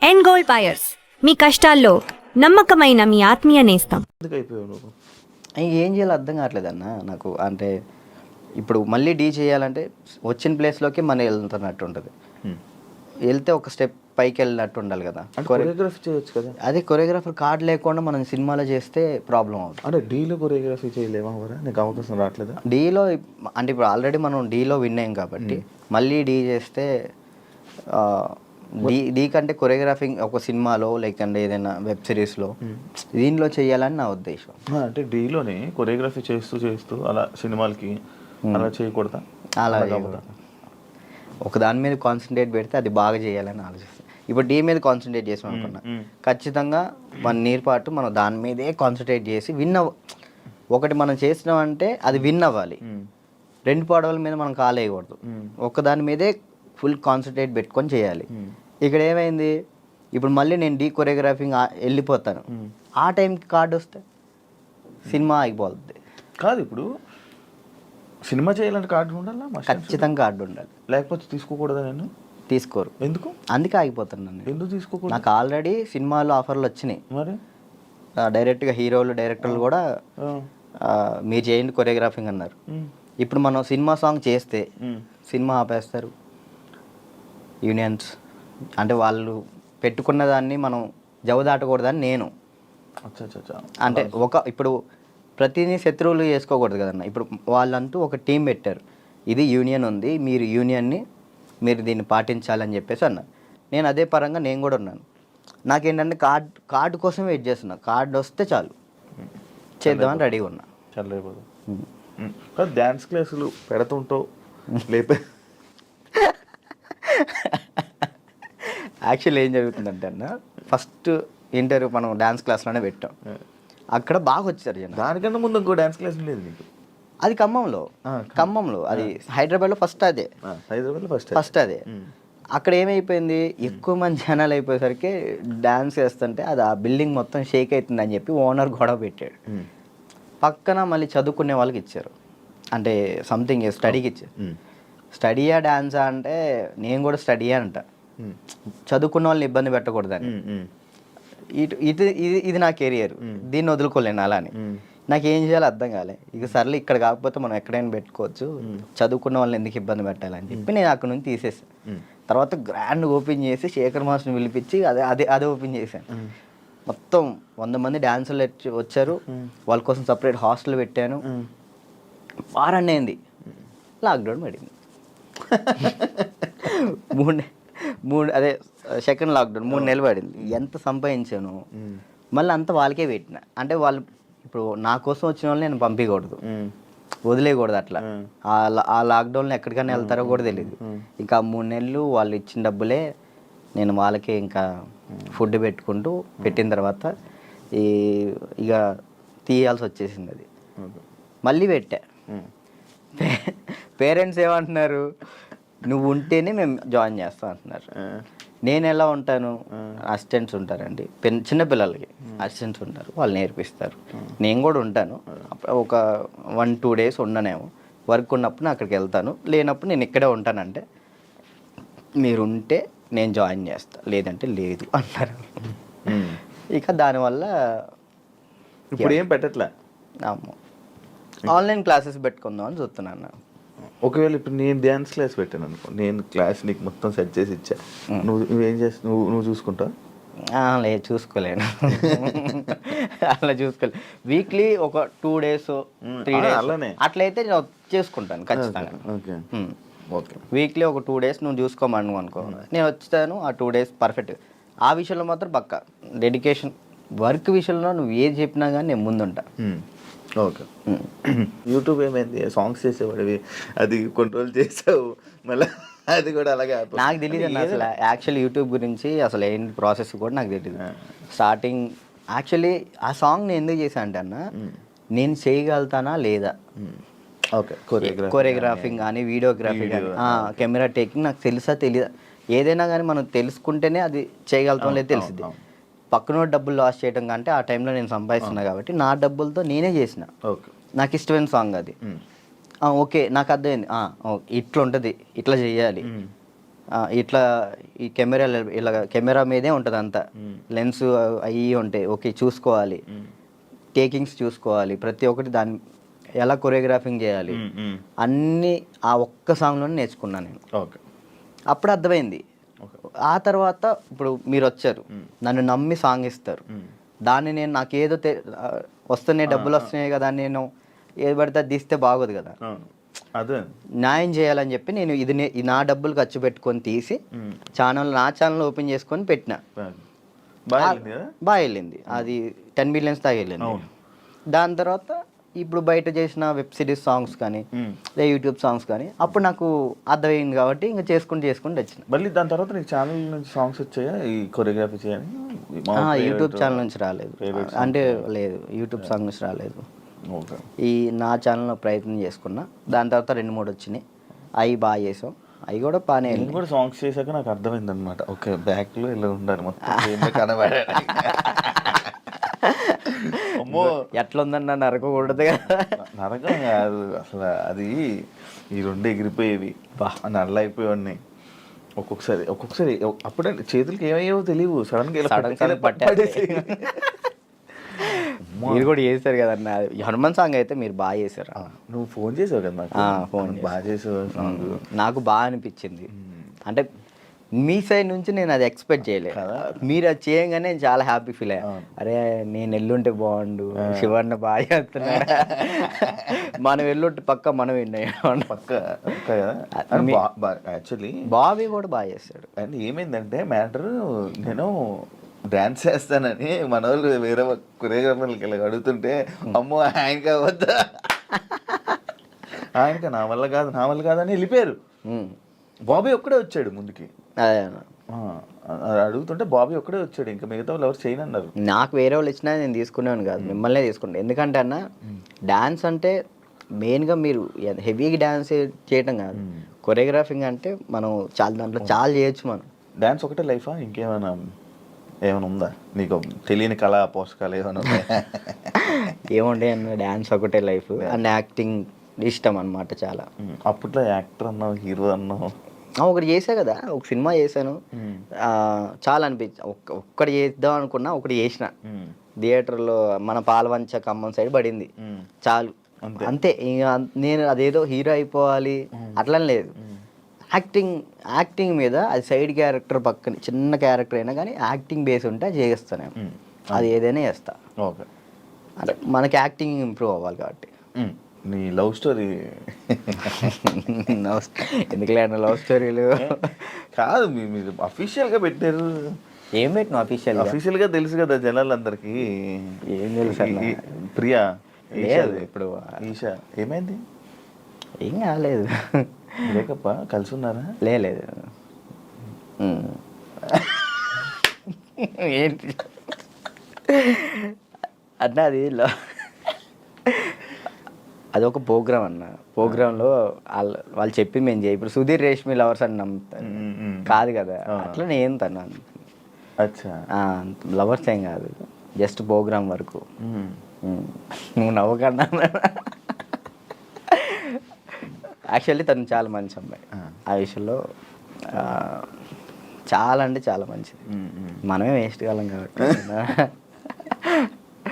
End gold buyers, మీ కష్టాల్లో నమ్మకమైన మీ ఆత్మీయ నేస్తం. ఎందుకు అయిపోయావు నువ్వు? ఏం చేయాలో అర్థం కావట్లేదన్న నాకు. అంటే ఇప్పుడు మళ్ళీ డీ చేయాలంటే వచ్చిన ప్లేస్లోకి మనం వెళ్తున్నట్టు ఉంటుంది. వెళ్తే ఒక స్టెప్ పైకి వెళ్ళినట్టు ఉండాలి కదా. కొరియోగ్రఫీ చేయొచ్చు కదా. అదే కొరియోగ్రాఫర్ కార్డ్ లేకుండా మనం సినిమాలో చేస్తే ప్రాబ్లం అవుతుంది. అంటే డీలో కొరియోగ్రఫీ చేయలేమా? నీకు అవకాశం రావట్లేదా? డీలో అంటే ఇప్పుడు ఆల్రెడీ మనం డీలో విన్ అయ్యాం కాబట్టి మళ్ళీ డీ చేస్తే డీ కంటే కొరియోగ్రాఫింగ్ ఒక సినిమాలో లేకంటే ఏదైనా వెబ్ సిరీస్లో దీనిలో చేయాలని నా ఉద్దేశం. అంటే డీలోనే కొరియోగ్రఫీ చేస్తూ చేస్తూ అలా సినిమాలకి అలా చేయకూడదా? అలా ఒక దాని మీద కాన్సన్ట్రేట్ పెడితే అది బాగా చేయాలని ఆలోచిస్తాను. ఇప్పుడు డీ మీద కాన్సన్ట్రేట్ చేసాం అనుకున్నా, ఖచ్చితంగా 1 ఇయర్ పాటు మనం దాని మీదే కాన్సన్ట్రేట్ చేసి ఒకటి మనం చేసినామంటే అది విన్ అవ్వాలి. 2 పడవల మీద మనం కాలేయకూడదు, ఒక దాని మీదే ఫుల్ కాన్సన్ట్రేట్ పెట్టుకొని చేయాలి. ఇక్కడ ఏమైంది, ఇప్పుడు మళ్ళీ నేను డీ కొరియోగ్రాఫింగ్ వెళ్ళిపోతాను, ఆ టైంకి కార్డు వస్తే సినిమా అయిపోతుంది. కాదు, ఇప్పుడు సినిమా చేయాలంటే కార్డు ఉండాలా? ఖచ్చితంగా కార్డు ఉండాలి, లేకపోతే తీసుకోకూడదా? నేను తీసుకోరు. ఎందుకు? అందుకే ఆగిపోతున్నాను. ఎందుకు తీసుకోకూడదు? నాకు ఆల్రెడీ సినిమాలో ఆఫర్లు వచ్చినాయి. మరి డైరెక్ట్గా హీరోలు డైరెక్టర్లు కూడా మీరు చేయండి కొరియోగ్రాఫింగ్ అన్నారు. ఇప్పుడు మనం సినిమా సాంగ్ చేస్తే సినిమా ఆపేస్తారు యూనియన్స్. అంటే వాళ్ళు పెట్టుకున్న దాన్ని మనం జవదాటకూడదని నేను. అంటే ఇప్పుడు ప్రతిదీ శత్రువులు చేసుకోకూడదు కదన్న. ఇప్పుడు వాళ్ళంటూ ఒక టీం పెట్టారు, ఇది యూనియన్ ఉంది, మీరు యూనియన్ని మీరు దీన్ని పాటించాలని చెప్పేసి అన్నారు. నేను అదే పరంగా నేను కూడా ఉన్నాను. నాకేంటంటే కార్డు కోసం వెయిట్ చేస్తున్నా, కార్డు వస్తే చాలు చేద్దామని రెడీగా ఉన్నా. చల్లైపోదు. డ్యాన్స్ క్లాసులు పెడుతుంటావు లేపే. యాక్చువల్లీ ఏం జరుగుతుందంటే అన్న, ఫస్ట్ ఇంటర్వ్యూ మనం డ్యాన్స్ క్లాస్లోనే పెట్టాం, అక్కడ బాగా వచ్చారు జనం. దానికన్నా ముందు ఇంకో డ్యాన్స్ క్లాస్ ఉండేది నీకు? అది ఖమ్మంలో అది హైదరాబాద్లో ఫస్ట్ అదే. హైదరాబాద్లో ఫస్ట్ అదే. అక్కడ ఏమైపోయింది, ఎక్కువ మంది జనాలు అయిపోయేసరికి డ్యాన్స్ చేస్తుంటే అది ఆ బిల్డింగ్ మొత్తం షేక్ అవుతుంది అని చెప్పి ఓనర్ గొడవ పెట్టాడు. పక్కన మళ్ళీ చదువుకునే వాళ్ళకి ఇచ్చారు, అంటే సంథింగ్ స్టడీకి ఇచ్చారు. స్టడీయా డ్యాన్సా అంటే నేను కూడా స్టడీయా అంట, చదువుకున్న వాళ్ళని ఇబ్బంది పెట్టకూడదని. ఇది నా కెరియర్, దీన్ని వదులుకోలేను అలా అని. నాకు ఏం చేయాలో అర్థం కాలే. ఇక సర్లే ఇక్కడ కాకపోతే మనం ఎక్కడైనా పెట్టుకోవచ్చు, చదువుకున్న వాళ్ళని ఎందుకు ఇబ్బంది పెట్టాలని చెప్పి నేను అక్కడ నుంచి తీసేసాను. తర్వాత గ్రాండ్ ఓపెన్ చేసి శేఖర్ మాస్టర్ని పిలిపించి అదే ఓపెన్ చేశాను. మొత్తం 100 మంది డాన్సర్లు వచ్చారు, వాళ్ళ కోసం సపరేట్ హాస్టల్ పెట్టాను. వారాన్ని అయింది, లాక్డౌన్ పడింది. అదే సెకండ్ లాక్డౌన్ 3 నెలలు పడింది. ఎంత సంపాదించాను మళ్ళీ అంతా వాళ్ళకే పెట్టిన. అంటే వాళ్ళు ఇప్పుడు నా కోసం వచ్చిన వాళ్ళని నేను పంపించకూడదు, వదిలేయకూడదు. అట్లా ఆ లాక్డౌన్లో ఎక్కడికైనా వెళ్తారో కూడా తెలియదు. ఇంకా 3 నెలలు వాళ్ళు ఇచ్చిన డబ్బులే నేను వాళ్ళకే ఇంకా ఫుడ్ పెట్టుకుంటూ పెట్టిన తర్వాత ఇక తీయాల్సి వచ్చేసింది. అది మళ్ళీ పెట్టా. పేరెంట్స్ ఏమంటున్నారు, నువ్వు ఉంటేనే మేము జాయిన్ చేస్తాం అంటున్నారు. నేను ఎలా ఉంటాను, అసిస్టెంట్స్ ఉంటారండి, చిన్నపిల్లలకి అసిస్టెంట్స్ ఉంటారు, వాళ్ళు నేర్పిస్తారు. నేను కూడా ఉంటాను, ఒక 1-2 డేస్ ఉండనేమో. వర్క్ ఉన్నప్పుడు నేను అక్కడికి వెళ్తాను, లేనప్పుడు నేను ఇక్కడే ఉంటానంటే మీరు ఉంటే నేను జాయిన్ చేస్తాను, లేదంటే లేదు అన్నారు. ఇక దానివల్ల ఇప్పుడు ఏం పెట్టట్లే. ఆన్లైన్ క్లాసెస్ పెట్టుకుందాం అని చూస్తున్నాను. ఒకవేళ ఇప్పుడు నేను డ్యాన్స్ క్లాస్ పెట్టాను అనుకో, నేను క్లాస్ నీకు మొత్తం సెట్ చేసి ఇచ్చా, నువ్వేం చేస్తావు? నువ్వు చూసుకుంటావు? లేదు, చూసుకోలేను. అలా చూసుకోలేదు. వీక్లీ ఒక 2 days 3 days అలానే అట్లయితే నేను చేసుకుంటాను ఖచ్చితంగా. ఓకే, వీక్లీ ఒక 2 days నువ్వు చూసుకోమను అనుకో, నేను వచ్చాను ఆ 2 days పర్ఫెక్ట్. ఆ విషయంలో మాత్రం పక్కా డెడికేషన్. వర్క్ విషయంలో నువ్వు ఏది చెప్పినా కానీ నేను ముందుంటా. ఓకే. యూట్యూబ్ ఏమైంది, సాంగ్స్ చేసేవాడివి, అది కంట్రోల్ చేసావు మళ్ళీ అది కూడా అలాగే. నాకు తెలియదు అన్న అసలు యాక్చువల్లీ యూట్యూబ్ గురించి అసలు ఏంటి ప్రాసెస్ కూడా నాకు తెలియదు. స్టార్టింగ్ యాక్చువల్లీ ఆ సాంగ్ నేను ఎందుకు చేశాను అంటే అన్న, నేను చేయగలుగుతానా లేదా, ఓకే, కొరియోగ్రాఫింగ్ కానీ వీడియోగ్రఫీ కానీ కెమెరా టేకింగ్ నాకు తెలుసా తెలియదా, ఏదైనా కానీ మనం తెలుసుకుంటేనే అది చేయగలుగుతాం లేదు తెలిసింది. పక్కన డబ్బులు లాస్ చేయడం కంటే ఆ టైంలో నేను సంపాదిస్తున్నా కాబట్టి నా డబ్బులతో నేనే చేసిన. నాకు ఇష్టమైన సాంగ్ అది. ఓకే, నాకు అర్థమైంది, ఇట్లా ఉంటుంది, ఇట్లా చేయాలి, ఇట్లా ఈ కెమెరా మీదే ఉంటుంది అంతా, లెన్స్ అవి ఉంటాయి, ఓకే చూసుకోవాలి, టేకింగ్స్ చూసుకోవాలి, ప్రతి ఒక్కటి దాన్ని ఎలా కొరియోగ్రాఫింగ్ చేయాలి అన్నీ ఆ ఒక్క సాంగ్లోనే నేర్చుకున్నాను నేను. ఓకే, అప్పుడు అర్థమైంది. ఆ తర్వాత ఇప్పుడు మీరు వచ్చారు, నన్ను నమ్మి సాంగ్ ఇస్తారు, దాన్ని నేను నాకేదో వస్తున్నాయి, డబ్బులు వస్తున్నాయి కదా, నేను ఏది పడితే అది తీస్తే బాగోదు కదా, అదే న్యాయం చేయాలని చెప్పి నేను ఇది నా డబ్బులు ఖర్చు పెట్టుకొని తీసి నా ఛానల్ ఓపెన్ చేసుకొని పెట్టిన. బాగా వెళ్ళింది, అది 10 millions దాకా వెళ్ళింది. దాని తర్వాత ఇప్పుడు బయట చేసిన వెబ్ సిరీస్ సాంగ్స్ కానీ లేదా యూట్యూబ్ సాంగ్స్ కానీ అప్పుడు నాకు అర్థమైంది కాబట్టి ఇంకా చేసుకుంటూ వచ్చిన. మళ్ళీ దాని తర్వాత నీకు ఛానల్ నుంచి సాంగ్స్ వచ్చాయా ఈ కొరియోగ్రఫీ చేయని? యూట్యూబ్ ఛానల్ నుంచి రాలేదు, అంటే లేదు, యూట్యూబ్ సాంగ్ నుంచి రాలేదు. ఈ నా ఛానల్లో ప్రయత్నం చేసుకున్నా, దాని తర్వాత 2-3 వచ్చినాయి, అవి బాగా చేసాం, అవి కూడా బాగానే. నేను కూడా సాంగ్స్ చేశాక నాకు అర్థమైంది అనమాట, ఓకే బ్యాక్లో ఇలా ఉండాలి మొత్తం కనబడే. అమ్మో ఎట్లా ఉందన్న నరకకూడదు కదా. నరకం కాదు అసలు, అది ఈ 2 ఎగిరిపోయేవి, నల్ల అయిపోయేవాడిని ఒక్కొక్కసారి. అప్పుడే చేతులకి ఏమయ్యేవో తెలియవు, సడన్గా పట్టేసి. మీరు కూడా చేశారు కదన్న, హనుమాన్ సాంగ్ అయితే మీరు బాగా చేశారు. నువ్వు ఫోన్ చేసావు కదా నాకు, ఫోన్ బాగా చేసావు సాంగ్, నాకు బాగా అనిపించింది. అంటే మీ సైడ్ నుంచి నేను అది ఎక్స్పెక్ట్ చేయలేదు, మీరు అది చేయగానే నేను చాలా హ్యాపీ ఫీల్ అయ్యా. అరే నేను ఎల్లుంటే బాగుండు, శివన్న బాగా చేస్తున్నాడు, మనం ఎల్లుంటే పక్క మనం విన్నాం పక్క. యాక్చువల్లీ బాబీ కూడా బాగా చేస్తాడు. అండ్ ఏమైందంటే మ్యాటర్, నేను డాన్స్ చేస్తానని మన వాళ్ళు వేరే కొరియోగ్రాఫర్లకి ఇలా అడుగుతుంటే, అమ్మో ఆయనకి అవద్దా, ఆయనకి నా వల్ల కాదు అని వెళ్ళిపోయారు. బాబీ ఒక్కడే వచ్చాడు ముందుకి, అడుగుతుంటే బాబీ ఒక్కడే వచ్చాడు, ఇంకా మిగతా వాళ్ళు ఎవరు చేయను అన్నారు. నాకు వేరే వాళ్ళు ఇచ్చినా నేను తీసుకునేవాను కాదు, మిమ్మల్నే తీసుకుంటాను. ఎందుకంటే అన్న డాన్స్ అంటే మెయిన్గా మీరు హెవీగా డాన్స్ చేయటం కాదు, కొరియోగ్రాఫింగ్ అంటే మనం దాంట్లో చాలా చేయొచ్చు. మనం డాన్స్ ఒకటే లైఫా, ఇంకేమైనా ఉందా నీకు తెలియని కళా పోషకాలు ఏమైనా ఉన్నాయా? ఏముండే అన్న, డాన్స్ ఒకటే లైఫ్ అండ్ యాక్టింగ్ ఇష్టం అనమాట చాలా. అప్పట్లో యాక్టర్ అన్నావు, హీరో అన్నావు, ఒకటి చేసా కదా, ఒక సినిమా చేశాను, చాలా అనిపించి ఒక్కటి చేద్దాం అనుకున్నా, ఒకటి చేసిన థియేటర్లో మన పాలవంచ ఖమ్మం సైడ్ పడింది, చాలు అంతే. ఇంకా నేను అదేదో హీరో అయిపోవాలి అట్లా లేదు, యాక్టింగ్ మీద అది సైడ్ క్యారెక్టర్ పక్కన చిన్న క్యారెక్టర్ అయినా కానీ యాక్టింగ్ బేస్ ఉంటే చేస్తాను, అది ఏదైనా చేస్తా. ఓకే, అంటే మనకి యాక్టింగ్ ఇంప్రూవ్ అవ్వాలి కాబట్టి. నీ లవ్ స్టోరీ ఎందుకులే అన్న లవ్ స్టోరీలు కాదు, మీరు అఫీషియల్గా పెట్టారు. ఏం పెట్టిన అఫీషియల్గా తెలుసు కదా జనాలందరికీ. ఏం తెలుసు? ప్రియా లేదు ఇప్పుడు, ఈషా ఏమైంది? ఏం కాలేదు, బ్రేకప్ కలిసి ఉన్నారా? లేదు. ఏంటి అన్న, అది ఒక ప్రోగ్రామ్ అన్న, ప్రోగ్రాంలో వాళ్ళు చెప్పి మేము చేయి. ఇప్పుడు సుధీర్ రేష్మి లవర్స్ అని నమ్ముతారు కాదు కదా, అట్లా నేను తను లవర్స్ ఏం కాదు, జస్ట్ ప్రోగ్రామ్ వరకు. నువ్వు నవ్వకన్నా, యాక్చువల్లీ తను చాలా మంచి అమ్మాయి, ఆ విషయంలో చాలా అంటే చాలా మంచిది. మనమే వేస్ట్ కాలం కాబట్టి